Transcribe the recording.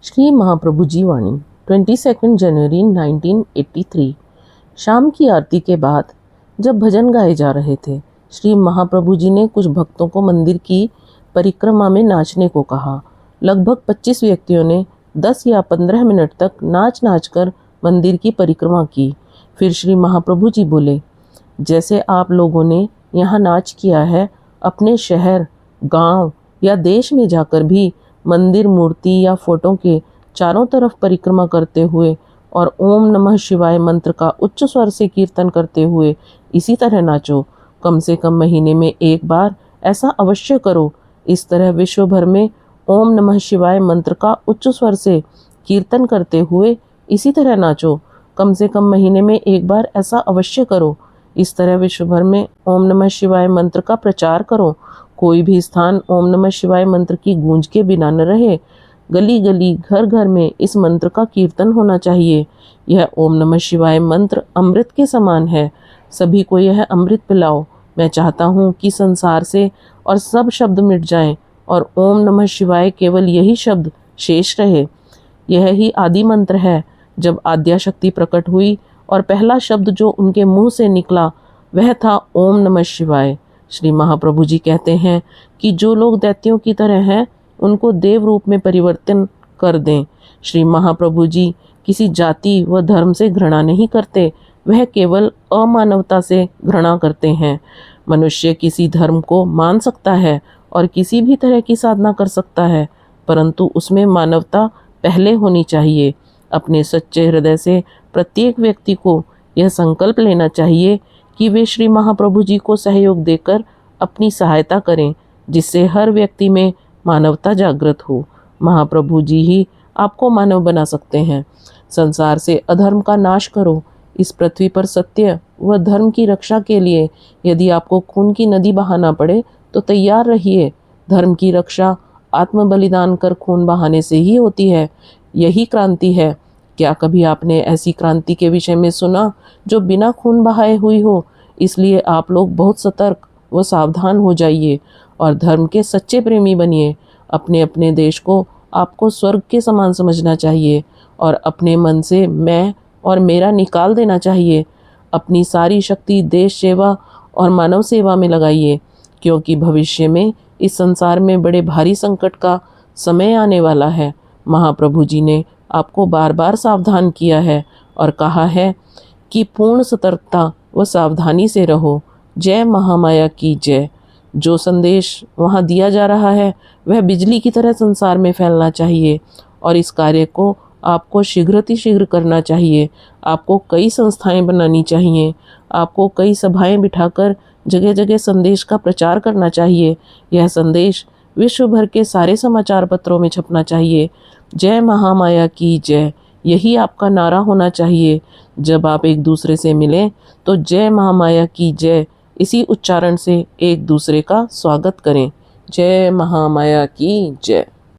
श्री महाप्रभु जी वाणी 22 जनवरी 1983। शाम की आरती के बाद जब भजन गाए जा रहे थे, श्री महाप्रभु जी ने कुछ भक्तों को मंदिर की परिक्रमा में नाचने को कहा। लगभग 25 व्यक्तियों ने 10 या 15 मिनट तक नाच नाच कर मंदिर की परिक्रमा की। फिर श्री महाप्रभु जी बोले, जैसे आप लोगों ने यहाँ नाच किया है, अपने शहर, गांव या देश में जाकर भी मंदिर, मूर्ति या फोटो के चारों तरफ परिक्रमा करते हुए और ओम नमः शिवाय मंत्र का उच्च स्वर से कीर्तन करते हुए इसी तरह नाचो। कम से कम महीने में एक बार ऐसा अवश्य करो। इस तरह विश्व भर में ओम नमः शिवाय मंत्र का उच्च स्वर से कीर्तन करते हुए इसी तरह नाचो। कम से कम महीने में एक बार ऐसा अवश्य करो। इस तरह विश्व भर में ओम नमः शिवाय मंत्र का प्रचार करो। कोई भी स्थान ओम नमः शिवाय मंत्र की गूंज के बिना न रहे। गली गली, घर घर में इस मंत्र का कीर्तन होना चाहिए। यह ओम नमः शिवाय मंत्र अमृत के समान है। सभी को यह अमृत पिलाओ। मैं चाहता हूँ कि संसार से और सब शब्द मिट जाएं और ओम नमः शिवाय केवल यही शब्द शेष रहे। यह ही आदि मंत्र है। जब आद्या शक्ति प्रकट हुई और पहला शब्द जो उनके मुंह से निकला वह था ओम नमः शिवाय। श्री महाप्रभु जी कहते हैं कि जो लोग दैत्यों की तरह हैं, उनको देव रूप में परिवर्तन कर दें। श्री महाप्रभु जी किसी जाति व धर्म से घृणा नहीं करते, वह केवल अमानवता से घृणा करते हैं। मनुष्य किसी धर्म को मान सकता है और किसी भी तरह की साधना कर सकता है, परंतु उसमें मानवता पहले होनी चाहिए। अपने सच्चे हृदय से प्रत्येक व्यक्ति को यह संकल्प लेना चाहिए कि वे श्री महाप्रभु जी को सहयोग देकर अपनी सहायता करें, जिससे हर व्यक्ति में मानवता जागृत हो। महाप्रभु जी ही आपको मानव बना सकते हैं। संसार से अधर्म का नाश करो। इस पृथ्वी पर सत्य व धर्म की रक्षा के लिए यदि आपको खून की नदी बहाना पड़े तो तैयार रहिए। धर्म की रक्षा आत्म बलिदान कर खून बहाने से ही होती है। यही क्रांति है। क्या कभी आपने ऐसी क्रांति के विषय में सुना जो बिना खून बहाए हुई हो? इसलिए आप लोग बहुत सतर्क व सावधान हो जाइए और धर्म के सच्चे प्रेमी बनिए। अपने अपने देश को आपको स्वर्ग के समान समझना चाहिए और अपने मन से मैं और मेरा निकाल देना चाहिए। अपनी सारी शक्ति देश सेवा और मानव सेवा में लगाइए, क्योंकि भविष्य में इस संसार में बड़े भारी संकट का समय आने वाला है। महाप्रभु जी ने आपको बार बार सावधान किया है और कहा है कि पूर्ण सतर्कता व सावधानी से रहो। जय महामाया की जय। जो संदेश वहाँ दिया जा रहा है वह बिजली की तरह संसार में फैलना चाहिए और इस कार्य को आपको शीघ्र करना चाहिए। आपको कई संस्थाएं बनानी चाहिए। आपको कई सभाएं बिठाकर जगह जगह संदेश का प्रचार करना चाहिए। यह संदेश विश्व भर के सारे समाचार पत्रों में छपना चाहिए। जय महामाया की जय, यही आपका नारा होना चाहिए। जब आप एक दूसरे से मिलें तो जय महामाया की जय इसी उच्चारण से एक दूसरे का स्वागत करें। जय महामाया की जय।